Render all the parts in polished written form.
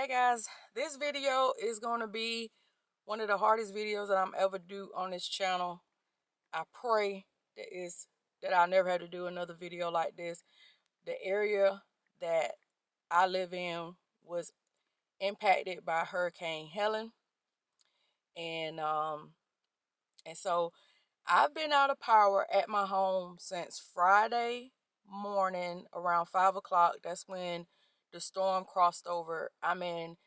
Hey guys, this video is going to be one of the hardest videos that I'm ever do on this channel. I pray that I'll never have to do another video like this. The area that I live in was impacted by Hurricane Helene, and so I've been out of power at my home since Friday morning around 5 o'clock. That's when the storm crossed over. I'm in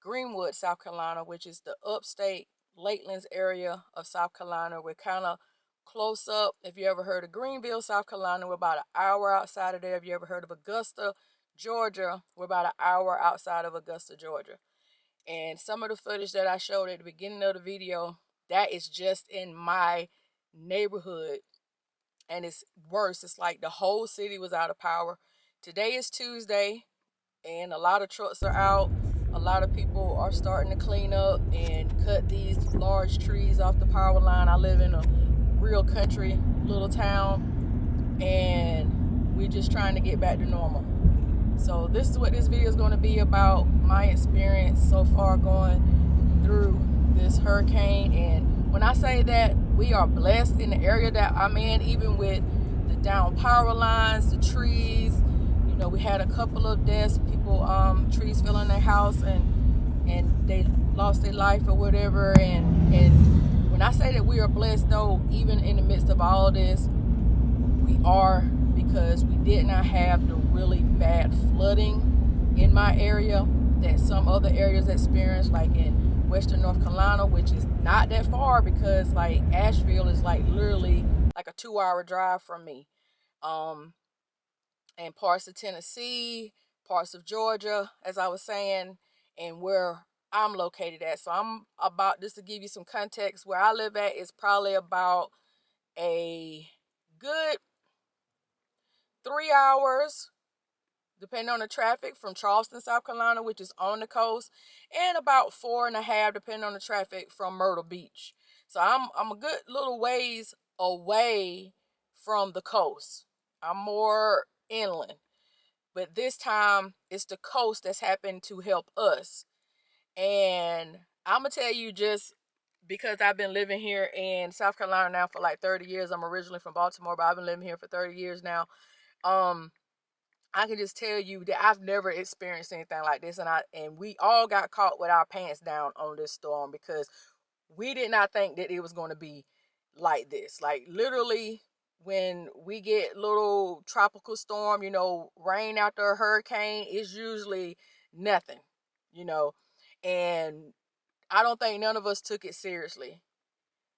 Greenwood, South Carolina, which is the upstate Lakelands area of South Carolina. We're kind of close up. If you ever heard of Greenville, South Carolina, we're about an hour outside of there. If you ever heard of Augusta, Georgia, we're about an hour outside of Augusta, Georgia. And some of the footage that I showed at the beginning of the video, that is just in my neighborhood, and it's worse. It's like the whole city was out of power. Today is Tuesday, and a lot of trucks are out. A lot of people are starting to clean up and cut these large trees off the power line. I live in a real country little town, and we're just trying to get back to normal. So this is what this video is going to be about, my experience so far going through this hurricane. And when I say that we are blessed in the area that I'm in, even with the down power lines, the trees, you know, we had a couple of deaths, people, trees fell in their house and they lost their life or whatever. And when I say that we are blessed though, even in the midst of all this, we are, because we did not have the really bad flooding in my area that some other areas experienced, like in Western North Carolina, which is not that far, because like Asheville is like literally like a 2-hour drive from me. And parts of Tennessee, parts of Georgia, as I was saying, and where I'm located at. So I'm about, just to give you some context, where I live at is probably about a good 3 hours, depending on the traffic, from Charleston, South Carolina, which is on the coast, and about 4.5, depending on the traffic, from Myrtle Beach. So I'm a good little ways away from the coast. I'm more inland, but this time it's the coast that's happened to help us. And I'm gonna tell you, just because I've been living here in South Carolina now for like 30 years. I'm originally from Baltimore, but I've been living here for 30 years now. I can just tell you that I've never experienced anything like this, and we all got caught with our pants down on this storm, because we did not think that it was going to be like this. Like literally, when we get little tropical storm, you know, rain after a hurricane is usually nothing, you know, and I don't think none of us took it seriously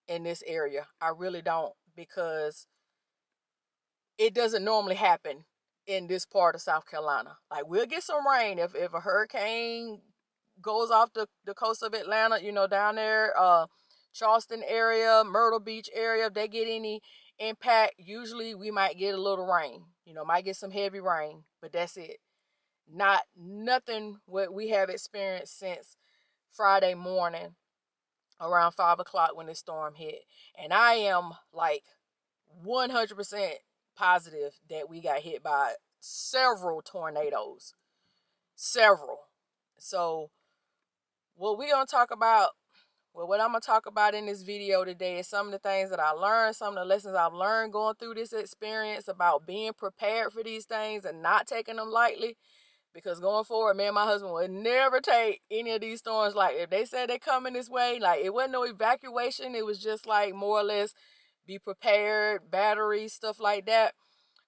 in this area. I really don't, because it doesn't normally happen in this part of South Carolina. Like, we'll get some rain if a hurricane goes off the coast of Atlanta, you know, down there, Charleston area, Myrtle Beach area. If they get any impact, usually we might get a little rain, you know, might get some heavy rain, but that's it. Nothing what we have experienced since Friday morning around 5 o'clock when this storm hit. And I am like 100% positive that we got hit by several tornadoes. Several. So what I'm going to talk about in this video today is some of the things that I learned, some of the lessons I've learned going through this experience, about being prepared for these things and not taking them lightly. Because going forward, me and my husband would never take any of these storms. Like, if they said they're coming this way, like, it wasn't no evacuation. It was just like more or less be prepared, batteries, stuff like that,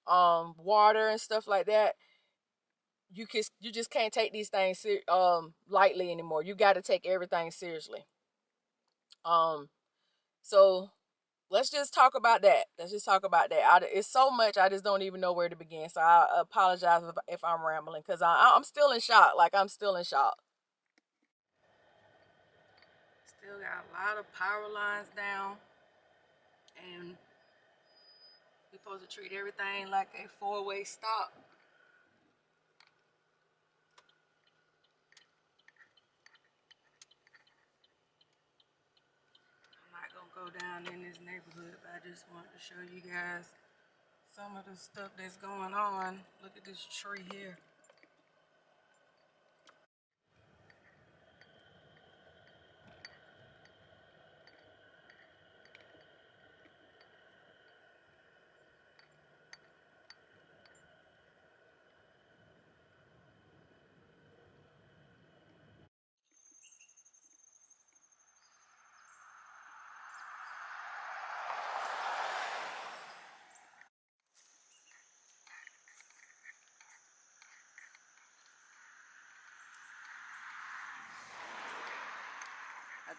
water and stuff like that. You just can't take these things lightly anymore. You got to take everything seriously. So let's just talk about that. It's so much, I just don't even know where to begin. So I apologize if I'm rambling, because I'm still in shock. Like, I'm still in shock. Still got a lot of power lines down, and we're supposed to treat everything like a four-way stop. I'm not gonna go down in this neighborhood, but I just wanted to show you guys some of the stuff that's going on. Look at this tree here.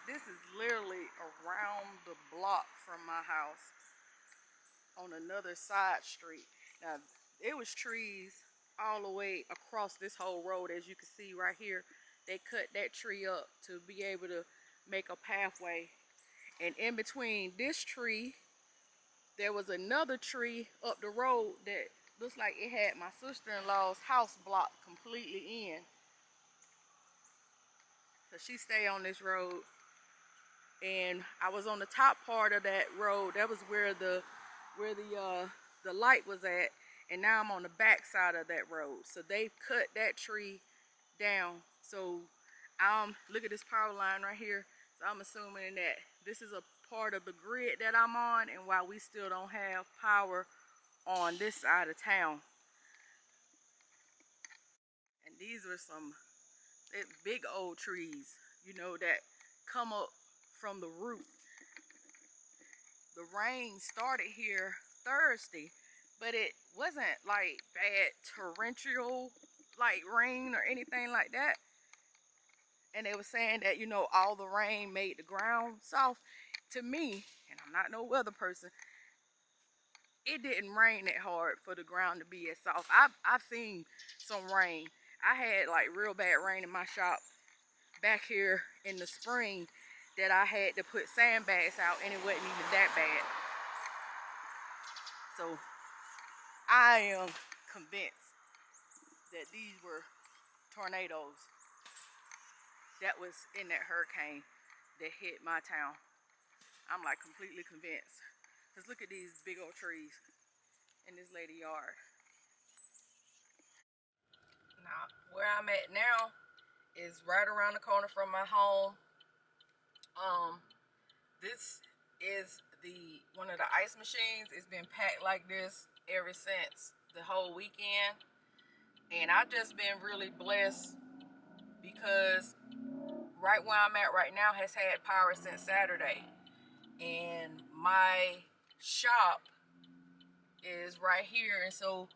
this is literally around the block from my house on another side street. Now, it was trees all the way across this whole road. As you can see right here, they cut that tree up to be able to make a pathway. And in between this tree, there was another tree up the road that looks like it had my sister-in-law's house blocked completely in. So she stayed on this road. And I was on the top part of that road. That was where the light was at. And now I'm on the back side of that road. So they cut that tree down. So look at this power line right here. So I'm assuming that this is a part of the grid that I'm on, and why we still don't have power on this side of town. And these are some big old trees, you know, that come up from the root. The rain started here Thursday, but it wasn't like bad torrential like rain or anything like that. And they were saying that, you know, all the rain made the ground soft. To me, and I'm not no weather person, it didn't rain that hard for the ground to be as soft. I've seen some rain. I had like real bad rain in my shop back here in the spring that I had to put sandbags out, and it wasn't even that bad. So I am convinced that these were tornadoes that was in that hurricane that hit my town. I'm like completely convinced. Because look at these big old trees in this lady's yard. Now, where I'm at now is right around the corner from my home. This is one of the ice machines. It's been packed like this ever since the whole weekend. And I've just been really blessed because right where I'm at right now has had power since Saturday. And my shop is right here, and so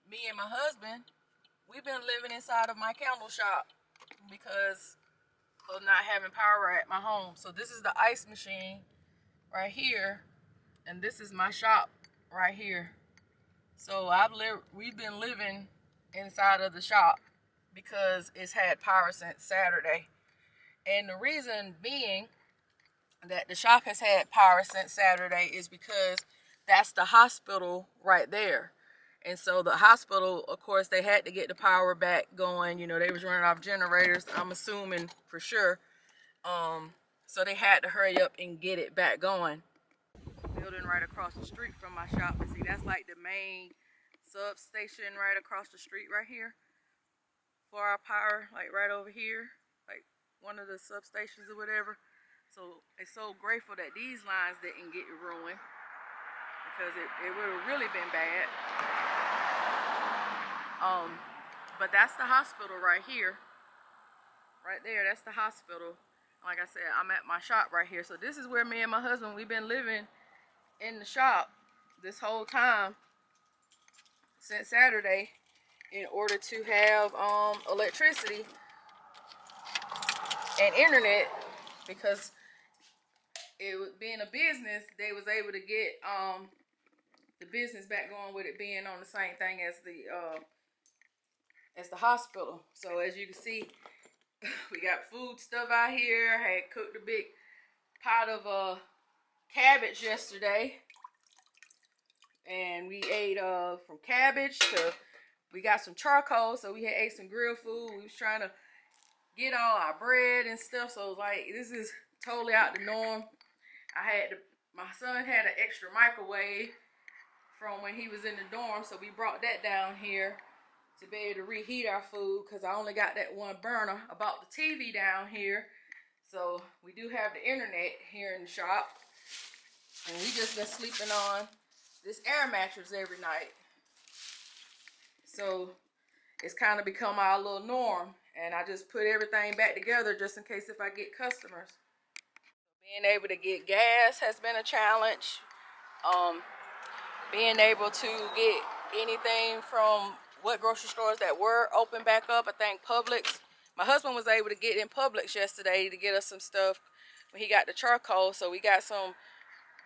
me and my husband, we've been living inside of my candle shop because of not having power at my home. So this is the ice machine right here, and this is my shop right here. So we've been living inside of the shop because it's had power since Saturday. And the reason being that the shop has had power since Saturday is because that's the hospital right there. And so the hospital, of course, they had to get the power back going. You know, they was running off generators, I'm assuming for sure. So they had to hurry up and get it back going. Building right across the street from my shop. And see, that's like the main substation right across the street right here for our power, like right over here, like one of the substations or whatever. So it's so grateful that these lines didn't get ruined, because it would have really been bad. But that's the hospital right here. Right there, that's the hospital. Like I said, I'm at my shop right here. So this is where me and my husband, we've been living in the shop this whole time since Saturday in order to have electricity and internet, because being a business, they was able to get the business back going with it being on the same thing as the hospital. So as you can see, we got food stuff out here. I had cooked a big pot of cabbage yesterday, and we ate from cabbage to, we got some charcoal, so we had ate some grilled food. We was trying to get on our bread and stuff, so like this is totally out the norm. My son had an extra microwave from when he was in the dorm, so we brought that down here to be able to reheat our food, because I only got that one burner. I bought the TV down here, so we do have the internet here in the shop. And we just been sleeping on this air mattress every night. So it's kind of become our little norm, and I just put everything back together just in case if I get customers. Being able to get gas has been a challenge. Being able to get anything from what grocery stores that were open back up. I think Publix My husband was able to get in Publix yesterday to get us some stuff when he got the charcoal. So we got some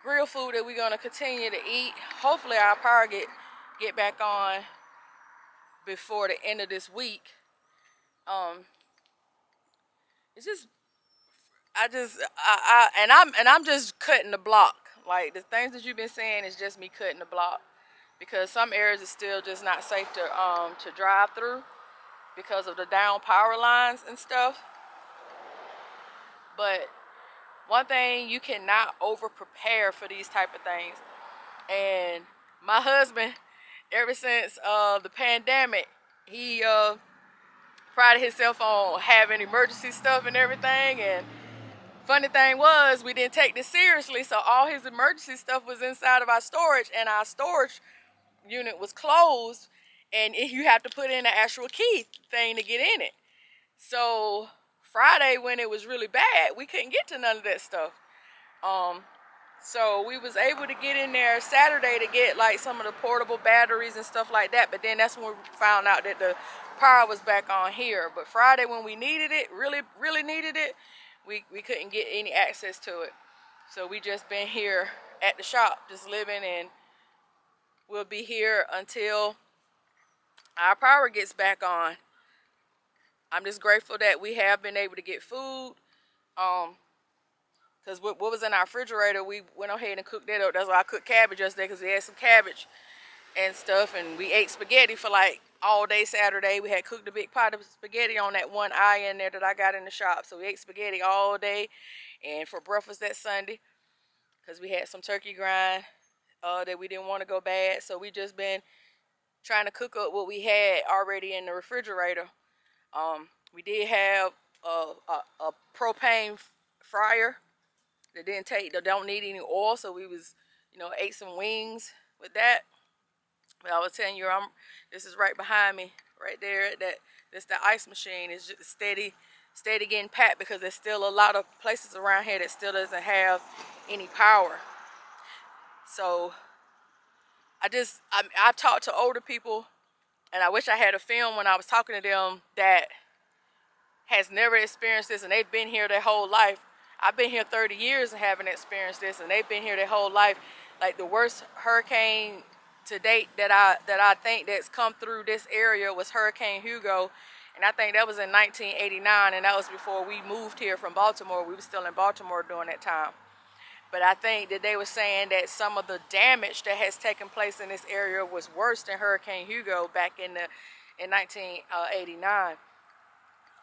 grill food that we're gonna continue to eat. Hopefully our power get back on before the end of this week. It's just I'm just cutting the block. Like the things that you've been saying is just me cutting the block, because some areas is still just not safe to drive through because of the down power lines and stuff. But one thing, you cannot over prepare for these type of things. And my husband, ever since the pandemic, he prided himself on having emergency stuff and everything. And funny thing was, we didn't take this seriously, so all his emergency stuff was inside of our storage, and our storage unit was closed, and you have to put in an actual key thing to get in it. So Friday, when it was really bad, we couldn't get to none of that stuff. So we was able to get in there Saturday to get like some of the portable batteries and stuff like that, but then that's when we found out that the power was back on here. But Friday, when we needed it, really needed it, we couldn't get any access to it. So we just been here at the shop, just living, and we'll be here until our power gets back on. I'm just grateful that we have been able to get food. Because what was in our refrigerator, we went ahead and cooked that up. That's why I cooked cabbage yesterday, because we had some cabbage and stuff. And we ate spaghetti for like all day Saturday. We had cooked a big pot of spaghetti on that one eye in there that I got in the shop. So we ate spaghetti all day. And for breakfast that Sunday, because we had some turkey grind that we didn't want to go bad. So we just been trying to cook up what we had already in the refrigerator. We did have a propane fryer that don't need any oil, so we was, ate some wings with that. But I was telling you, this is right behind me, right there. That's the ice machine. It's just steady getting packed, because there's still a lot of places around here that still doesn't have any power. So I've talked to older people, and I wish I had a film when I was talking to them that has never experienced this, and they've been here their whole life. I've been here 30 years and haven't experienced this, and they've been here their whole life. Like the worst hurricane to date that I think that's come through this area was Hurricane Hugo, and I think that was in 1989, and that was before we moved here from Baltimore. We were still in Baltimore during that time. But I think that they were saying that some of the damage that has taken place in this area was worse than Hurricane Hugo back in 1989.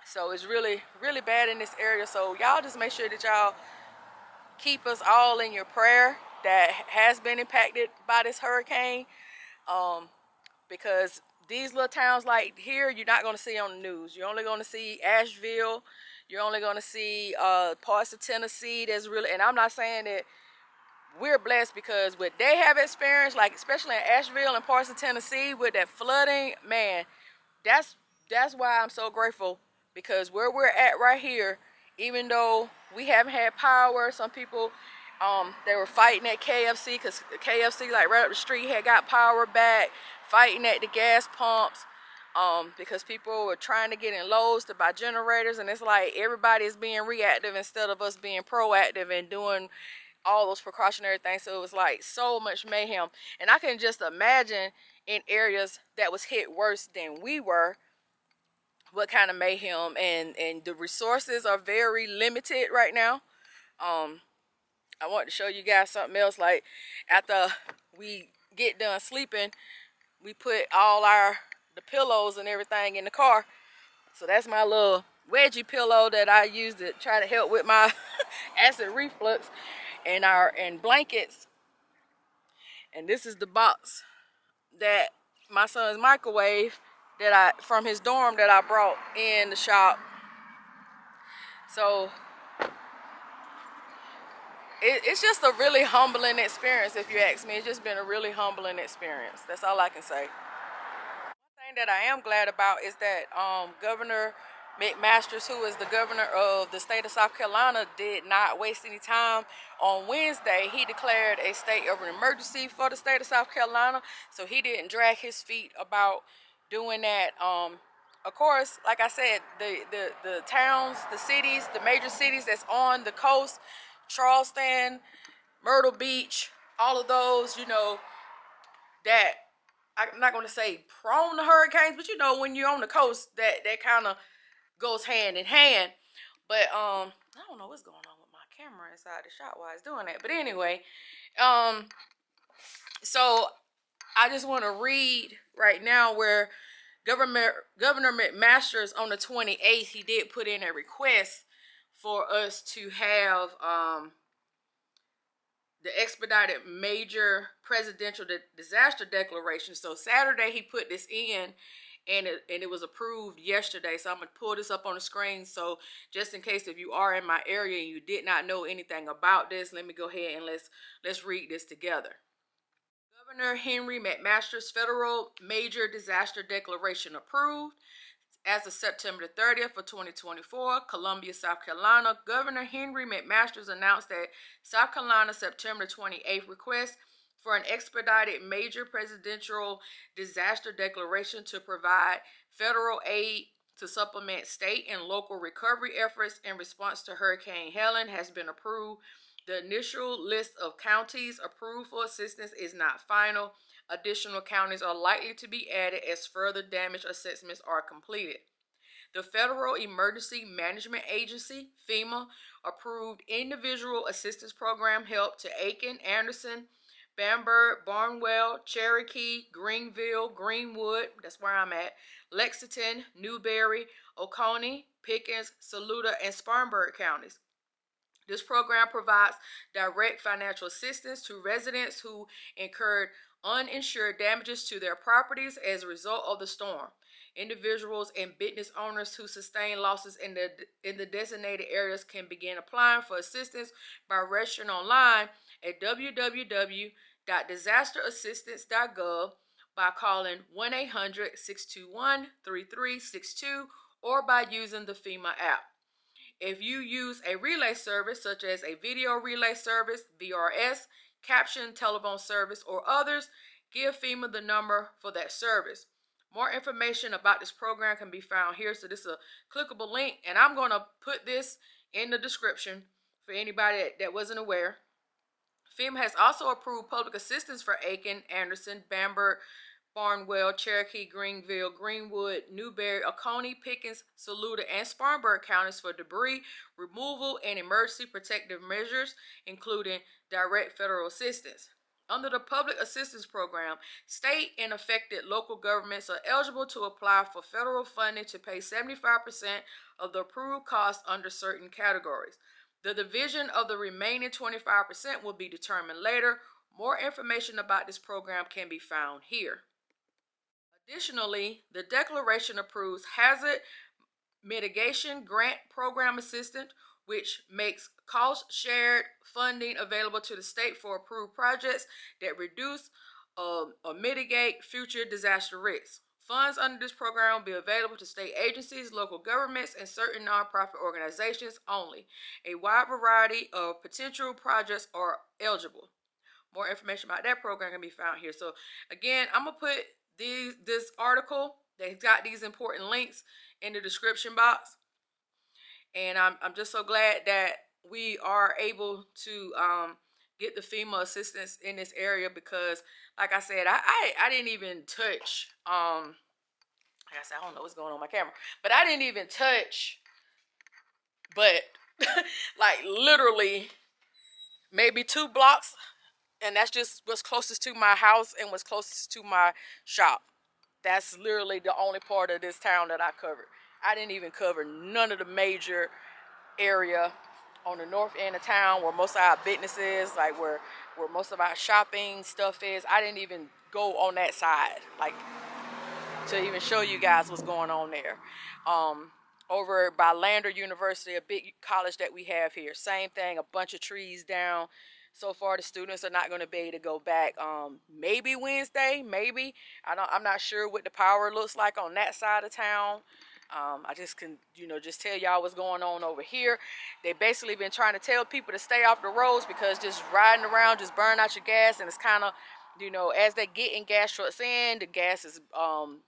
So it's really bad in this area. So y'all just make sure that y'all keep us all in your prayer that has been impacted by this hurricane. Because these little towns like here, you're not going to see on the news. You're only going to see Asheville. You're only going to see parts of Tennessee. That's really, and I'm not saying that we're blessed, because what they have experienced, like especially in Asheville and parts of Tennessee with that flooding, man, that's why I'm so grateful. Because where we're at right here, even though we haven't had power, some people, they were fighting at KFC, because KFC, like right up the street, had got power back, fighting at the gas pumps, because people were trying to get in Lowe's to buy generators, and it's like everybody is being reactive instead of us being proactive and doing all those precautionary things. So it was like so much mayhem. And I can just imagine in areas that was hit worse than we were, what kind of mayhem, and the resources are very limited right now. I want to show you guys something else. Like after we get done sleeping, we put all the pillows and everything in the car. So that's my little wedgie pillow that I use to try to help with my acid reflux, and blankets. And this is the box that my son's microwave from his dorm that I brought in the shop. So it's just a really humbling experience, if you ask me. It's just been a really humbling experience. That's all I can say. One thing that I am glad about is that Governor McMaster's, who is the governor of the state of South Carolina, did not waste any time. On Wednesday, he declared a state of emergency for the state of South Carolina. So he didn't drag his feet about doing that of course, like I said, the towns, the cities, the major cities that's on the coast, Charleston, Myrtle Beach, all of those, you know, that I'm not going to say prone to hurricanes, but you know, when you're on the coast, that kind of goes hand in hand. But I don't know what's going on with my camera inside the shot while it's doing that. But anyway, so I just want to read right now where Governor McMaster's on the 28th, he did put in a request for us to have the expedited major presidential disaster declaration. So Saturday he put this in, and it was approved yesterday. So I'm gonna pull this up on the screen. So just in case if you are in my area and you did not know anything about this, let me go ahead and let's read this together. Governor Henry McMaster's federal major disaster declaration approved. As of September 30th of 2024, Columbia, South Carolina, Governor Henry McMaster announced that South Carolina's September 28th request for an expedited major presidential disaster declaration to provide federal aid to supplement state and local recovery efforts in response to Hurricane Helene has been approved. The initial list of counties approved for assistance is not final. Additional counties are likely to be added as further damage assessments are completed. The Federal Emergency Management Agency, FEMA, approved individual assistance program help to Aiken, Anderson, Bamberg, Barnwell, Cherokee, Greenville, Greenwood, that's where I'm at, Lexington, Newberry, Oconee, Pickens, Saluda, and Spartanburg counties. This program provides direct financial assistance to residents who incurred uninsured damages to their properties as a result of the storm. Individuals and business owners who sustain losses in the designated areas can begin applying for assistance by registering online at www.disasterassistance.gov, by calling 1-800-621-3362, or by using the FEMA app. If you use a relay service such as a video relay service, VRS, caption telephone service, or others, give FEMA the number for that service. More information about this program can be found here. So this is a clickable link, and I'm going to put this in the description for anybody that wasn't aware. FEMA has also approved public assistance for Aiken, Anderson, Bamberg, Barnwell, Cherokee, Greenville, Greenwood, Newberry, Oconee, Pickens, Saluda, and Spartanburg counties for debris removal and emergency protective measures, including direct federal assistance. Under the Public Assistance Program, state and affected local governments are eligible to apply for federal funding to pay 75% of the approved costs under certain categories. The division of the remaining 25% will be determined later. More information about this program can be found here. Additionally, the declaration approves hazard mitigation grant program assistance, which makes cost-shared funding available to the state for approved projects that reduce or mitigate future disaster risks. Funds under this program will be available to state agencies, local governments, and certain nonprofit organizations only. A wide variety of potential projects are eligible. More information about that program can be found here. So again, I'm going to put this article that's got these important links in the description box. And I'm just so glad that we are able to get the FEMA assistance in this area, because like I said, I didn't even touch like I said, I don't know what's going on with my camera, but I didn't even touch but like literally maybe 2 blocks, and that's just what's closest to my house and what's closest to my shop. That's literally the only part of this town that I covered. I didn't even cover none of the major area on the north end of town where most of our business is, like where most of our shopping stuff is. I didn't even go on that side, like, to even show you guys what's going on there. Over by Lander University, a big college that we have here, same thing, a bunch of trees down. So far, the students are not going to be able to go back. Maybe Wednesday, maybe. I'm not sure what the power looks like on that side of town. I just can, just tell y'all what's going on over here. They basically been trying to tell people to stay off the roads because just riding around just burn out your gas, and it's kind of You know, as they get in gas trucks in, the gas is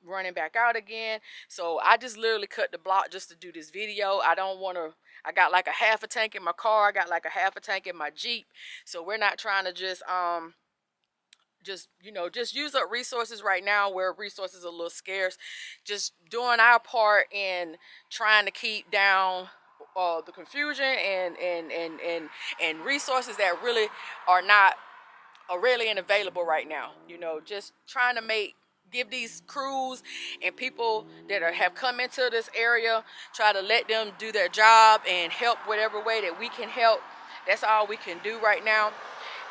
running back out again. So I just literally cut the block just to do this video. I don't want to, I got like a half a tank in my car. I got like a half a tank in my Jeep. So we're not trying to just you know, just use up resources right now where resources are a little scarce. Just doing our part in trying to keep down the confusion and resources that really are not are really unavailable right now. You know, just trying to give these crews and people that have come into this area, try to let them do their job and help whatever way that we can help. That's all we can do right now.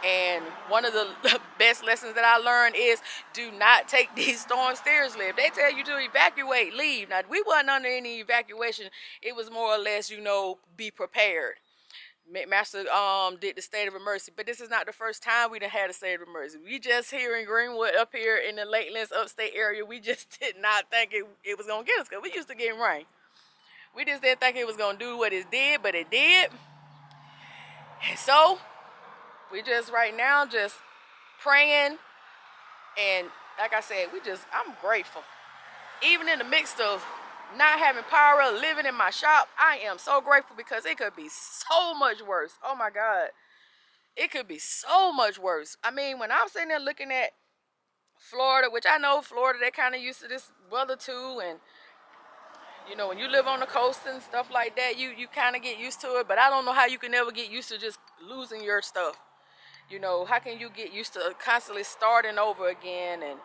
And one of the best lessons that I learned is do not take these storms seriously. If they tell you to evacuate, leave. Now, we wasn't under any evacuation. It was more or less, you know, be prepared. Master did the state of emergency, but this is not the first time we done had a state of emergency. We just here in Greenwood, up here in the Lakelands upstate area, we just did not think it was gonna get us, because we used to get rain. We just didn't think it was gonna do what it did, but it did. And so we just right now just praying, and like I said, I'm grateful. Even in the midst of not having power, living in my shop, I am so grateful, because it could be so much worse. Oh my God. It could be so much worse. I mean, when I'm sitting there looking at Florida, which I know Florida, they're kind of used to this weather too. And, you know, when you live on the coast and stuff like that, you kind of get used to it. But I don't know how you can never get used to just losing your stuff. You know, how can you get used to constantly starting over again and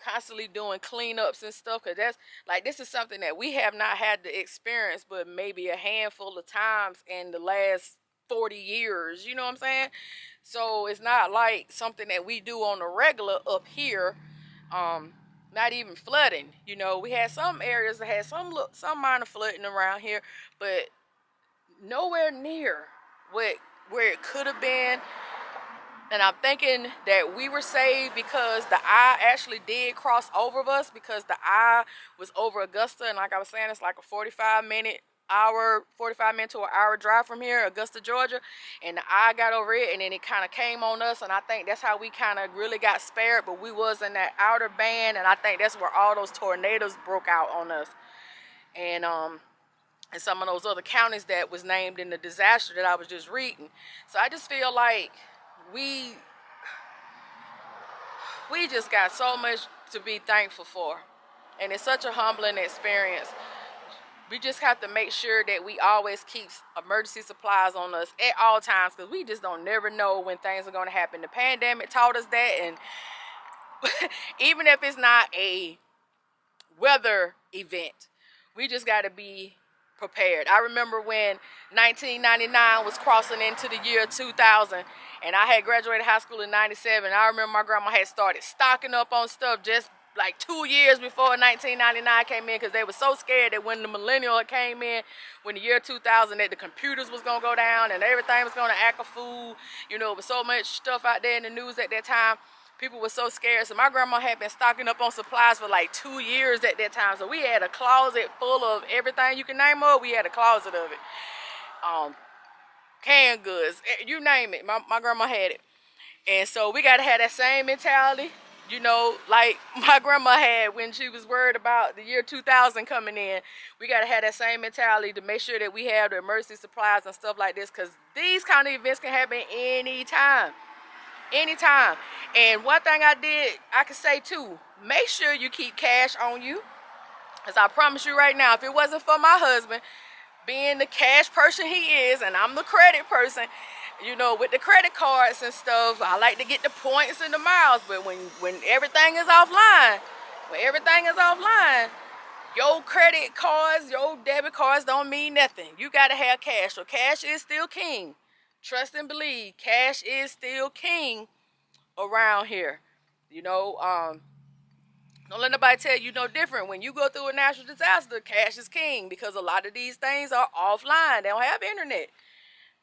constantly doing cleanups and stuff? Because that's like, this is something that we have not had to experience but maybe a handful of times in the last 40 years, you know what I'm saying? So it's not like something that we do on the regular up here. Not even flooding. You know, we had some areas that had some minor flooding around here, but nowhere near where it could have been. And I'm thinking that we were saved because the eye actually did cross over us, because the eye was over Augusta. And like I was saying, it's like a 45 minute to an hour drive from here, Augusta, Georgia. And the eye got over it, and then it kind of came on us. And I think that's how we kind of really got spared. But we was in that outer band, and I think that's where all those tornadoes broke out on us. And some of those other counties that was named in the disaster that I was just reading. So I just feel like we just got so much to be thankful for, and it's such a humbling experience. We just have to make sure that we always keep emergency supplies on us at all times, because we just don't never know when things are going to happen. The pandemic taught us that, and even if it's not a weather event, we just got to be prepared. I remember when 1999 was crossing into the year 2000, and I had graduated high school in 97. I remember my grandma had started stocking up on stuff just like 2 years before 1999 came in, because they were so scared that when the millennial came in, when the year 2000, that the computers was going to go down and everything was going to act a fool. You know, with so much stuff out there in the news at that time, people were so scared. So my grandma had been stocking up on supplies for like 2 years at that time. So we had a closet full of everything you can name up. We had a closet of it. Canned goods, you name it. My grandma had it. And so we got to have that same mentality, you know, like my grandma had when she was worried about the year 2000 coming in. We got to have that same mentality to make sure that we have the emergency supplies and stuff like this, because these kind of events can happen anytime. Anytime. And one thing I can say too, make sure you keep cash on you. Because I promise you right now, if it wasn't for my husband being the cash person he is, and I'm the credit person, you know, with the credit cards and stuff, I like to get the points and the miles. But when everything is offline, your credit cards, your debit cards don't mean nothing. You got to have cash. So cash is still king. Trust and believe, cash is still king around here. You know, don't let nobody tell you no different. When you go through a natural disaster, cash is king, because a lot of these things are offline. They don't have internet.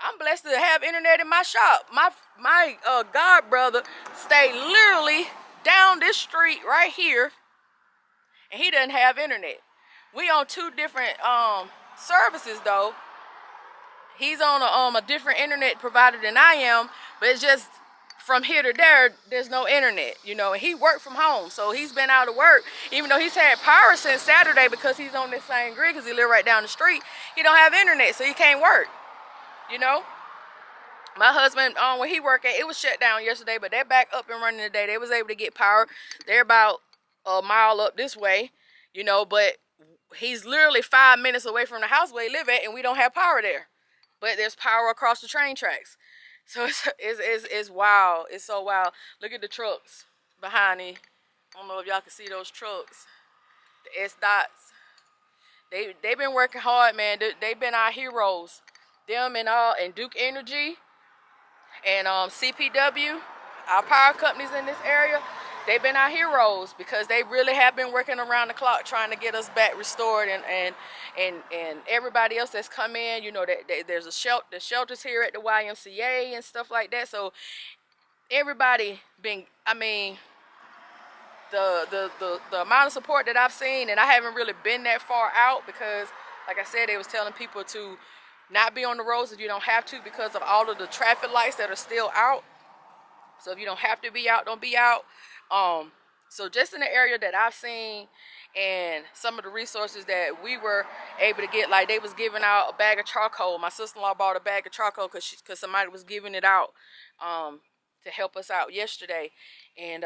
I'm blessed to have internet in my shop. My god brother stayed literally down this street right here, and he doesn't have internet. We on two different services though. He's on a different internet provider than I am, but it's just from here to there, there's no internet, you know, and he worked from home, so he's been out of work, even though he's had power since Saturday because he's on this same grid because he live right down the street. He don't have internet, so he can't work, you know. My husband, when he worked at, it was shut down yesterday, but they're back up and running today. They was able to get power. They're about a mile up this way, you know, but he's literally 5 minutes away from the house where he live at, and we don't have power there. But there's power across the train tracks. So it's wild. It's so wild. Look at the trucks behind me. I don't know if y'all can see those trucks. The S-Dots. They've been working hard, man. They've been our heroes. Them and Duke Energy and CPW, our power companies in this area, they've been our heroes because they really have been working around the clock trying to get us back restored, and everybody else that's come in, you know, there's the shelters here at the YMCA and stuff like that. So everybody been, I mean, the amount of support that I've seen, and I haven't really been that far out because, like I said, they was telling people to not be on the roads if you don't have to because of all of the traffic lights that are still out. So if you don't have to be out, don't be out. So just in the area that I've seen and some of the resources that we were able to get, like they was giving out a bag of charcoal. My sister-in-law bought a bag of charcoal because somebody was giving it out to help us out yesterday. And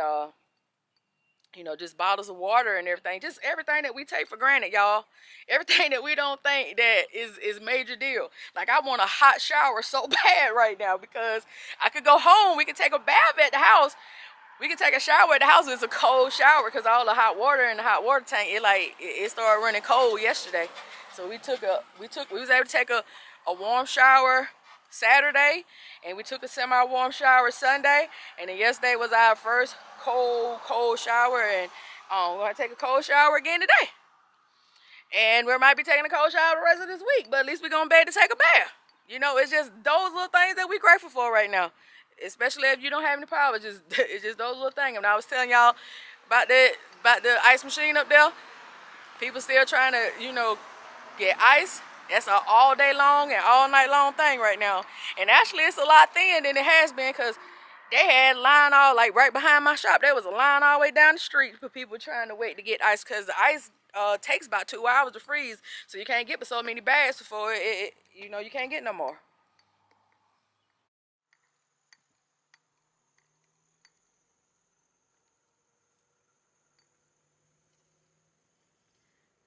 you know, just bottles of water and everything. Just everything that we take for granted, y'all. Everything that we don't think that is major deal. Like, I want a hot shower so bad right now because I could go home. We could take a bath at the house. We could take a shower at the house. It's a cold shower because all the hot water in the hot water tank, it started running cold yesterday. So we was able to take a warm shower Saturday, and we took a semi-warm shower Sunday, and then yesterday was our first cold shower, and we're gonna take a cold shower again today. And we might be taking a cold shower the rest of this week, but at least we're gonna be able to take a bath. You know, it's just those little things that we're grateful for right now. Especially if you don't have any power, it's just those little things. And I was telling y'all about the ice machine up there. People still trying to, you know, get ice. That's an all day long and all night long thing right now. And actually it's a lot thinner than it has been because they had a line all, like right behind my shop. There was a line all the way down the street for people trying to wait to get ice because the ice takes about 2 hours to freeze. So you can't get but so many bags before you know, you can't get no more.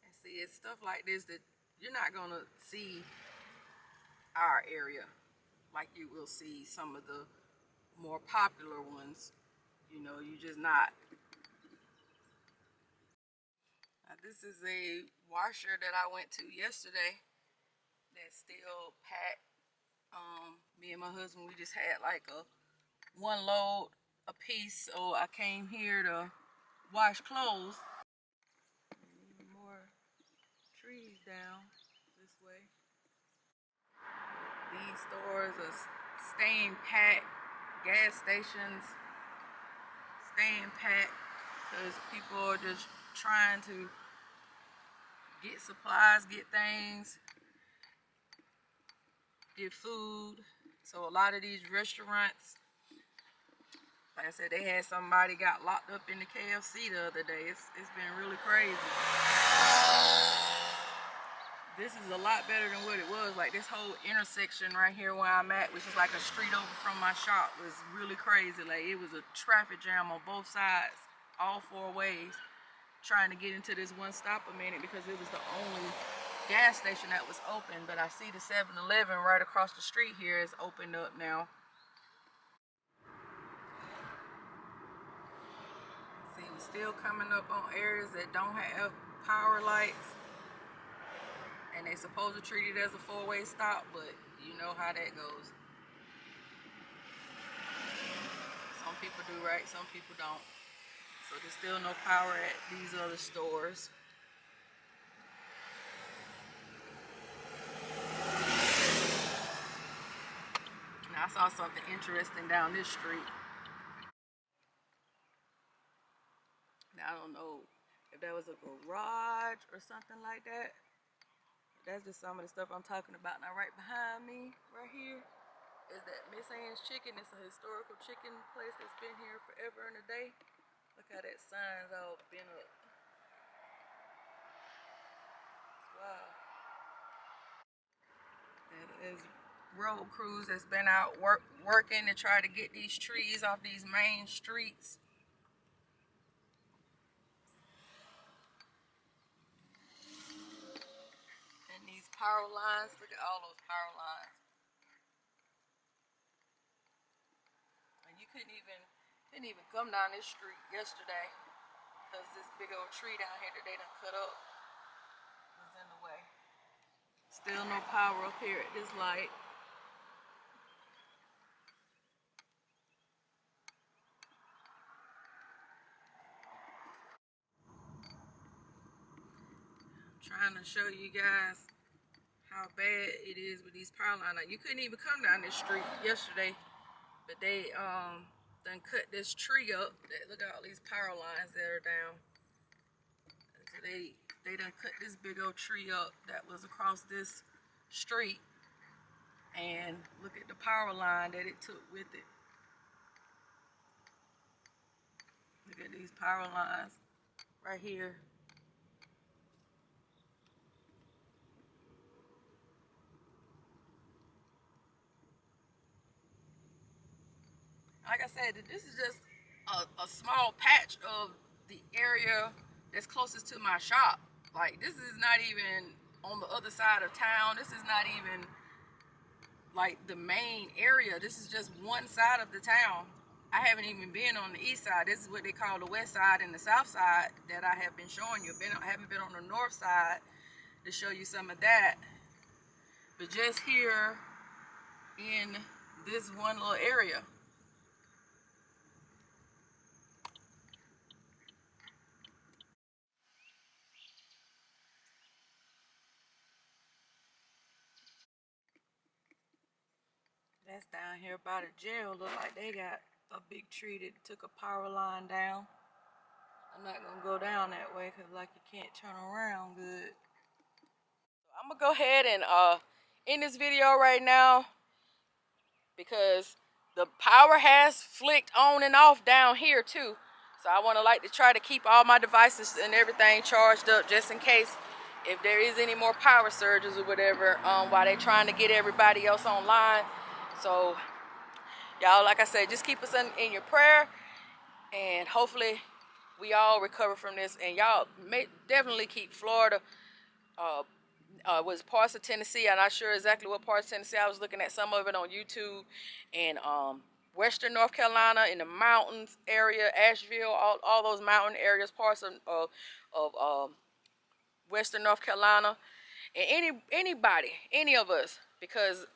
And see, it's stuff like this that you're not gonna see our area like you will see some of the more popular ones. You know, you just not. Now, this is a washer that I went to yesterday that's still packed. Me and my husband, we just had like a one load a piece, so I came here to wash clothes. More trees down this way. These stores are staying packed. Gas stations staying packed because people are just trying to get supplies, get things, get food. So a lot of these restaurants, like I said, they had somebody got locked up in the KFC the other day. It's been really crazy. This is a lot better than what it was. Like, this whole intersection right here where I'm at, which is like a street over from my shop, was really crazy. Like, it was a traffic jam on both sides, all four ways, trying to get into this one stop a minute because it was the only gas station that was open. But I see the 7-Eleven right across the street here is opened up now. See, we're still coming up on areas that don't have power lights. And they supposed to treat it as a four-way stop, but you know how that goes. Some people do right, some people don't. So there's still no power at these other stores. Now, I saw something interesting down this street. Now, I don't know if that was a garage or something like that. That's just some of the stuff I'm talking about. Now, right behind me, right here, is that Miss Ann's Chicken. It's a historical chicken place that's been here forever and a day. Look how that sign's all been up. Wow. There's road crews that's been out working to try to get these trees off these main streets. And these power lines, look at all those power lines. And you couldn't even come down this street yesterday because this big old tree down here that they done cut up was in the way. Still no power up here at this light. Trying to show you guys how bad it is with these power lines. You couldn't even come down this street yesterday, but they done cut this tree up. Look at all these power lines that are down. So they done cut this big old tree up that was across this street, and look at the power line that it took with it. Look at these power lines right here. Like I said, this is just a small patch of the area that's closest to my shop. Like, this is not even on the other side of town. This is not even like the main area. This is just one side of the town. I haven't even been on the east side. This is what they call the west side and the south side that I have been showing you. I haven't been on the north side to show you some of that. But just here in this one little area. That's down here by the jail. Look like they got a big tree that took a power line down. I'm not gonna go down that way because like you can't turn around good. I'm gonna go ahead and end this video right now because the power has flicked on and off down here too. So I want to like to try to keep all my devices and everything charged up just in case if there is any more power surges or whatever while they're trying to get everybody else online. So y'all, like I said, just keep us in your prayer, and hopefully we all recover from this. And y'all definitely keep Florida, was parts of Tennessee. I'm not sure exactly what parts of Tennessee. I was looking at some of it on YouTube, and western North Carolina in the mountains area, Asheville, all those mountain areas, parts of western North Carolina, and any of us, because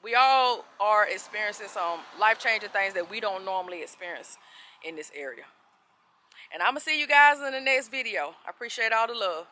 we all are experiencing some life-changing things that we don't normally experience in this area. And I'm gonna see you guys in the next video. I appreciate all the love.